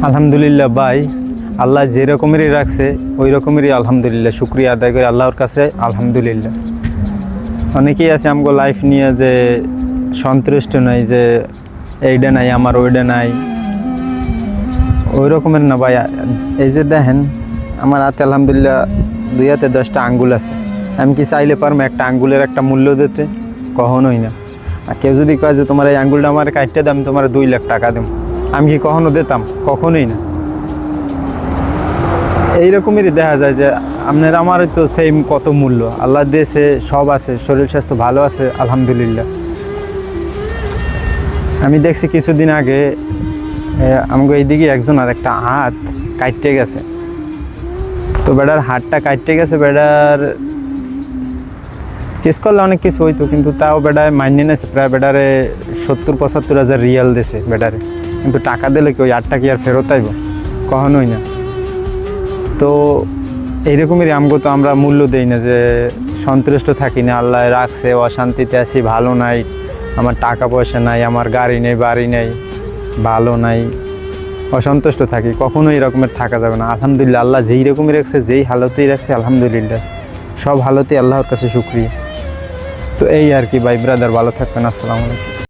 আলহামদুলিল্লাহ ভাই, আল্লাহ যে রকমেরই রাখছে ওই রকমেরই আলহামদুলিল্লাহ শুকরিয়া আদায় করে আল্লাহর কাছে আলহামদুলিল্লাহ। অনেকেই আছে আমগো লাইফ নিয়ে যে সন্তুষ্ট নাই, যে এইটা নাই আমার ওইটা নাই, ওই রকমের না ভাই। এই যে দেখেন আমার হাতে আলহামদুলিল্লাহ 2 হাতে 10টা আঙ্গুল আছে। আমি কি চাইলে পারবো একটা আঙ্গুলের একটা মূল্য দিতে? কখনোই না। আর কেউ যদি কয় যে তোমার এই আঙ্গুলটা আমার কাটতে দাম, তোমার 2 লাখ টাকা দেব, আমি কি কখনো দিতাম? কখনোই না। এইরকমেরই দেখা যায় যে আপনার আমার তো সেম কত মূল্য আল্লাহ দিয়েছে, সব আছে, শরীর স্বাস্থ্য ভালো আছে আলহামদুলিল্লাহ। আমি দেখছি কিছুদিন আগে আমাকে এইদিকে একজন আর একটা হাত কাটতে গেছে, তো বেটার হাতটা কাটতে গেছে, বেটার কেস করলে অনেক কিছু হইতো, কিন্তু তাও বেটায় মাইনে নেছে, প্রায় বেটারে 70-75 হাজার রিয়াল দিছে বেটারে। কিন্তু টাকা দিলে কি ওই হাতটা কি আর ফেরত আইব? কখনোই না। তো এইরকমেরই আমগো তো আমরা মূল্য দেই না, যে সন্তুষ্ট থাকি না, আল্লাহ রাখছে, অশান্তিতে আছি, ভালো নাই, আমার টাকা পয়সা নাই, আমার গাড়ি নেই, বাড়ি নেই, ভালো নাই, অসন্তুষ্ট থাকি। কখনোই এরকমের থাকা যাবে না। আলহামদুলিল্লাহ, আল্লাহ যেই রকমই রাখছে, যেই হালতেই রাখছে আলহামদুলিল্লাহ, সব হালতেই আল্লাহর কাছে শুকরিয়া। তো এই আর কি ভাই ব্রাদার, ভালো থাকবেন। আসসালামু আলাইকুম।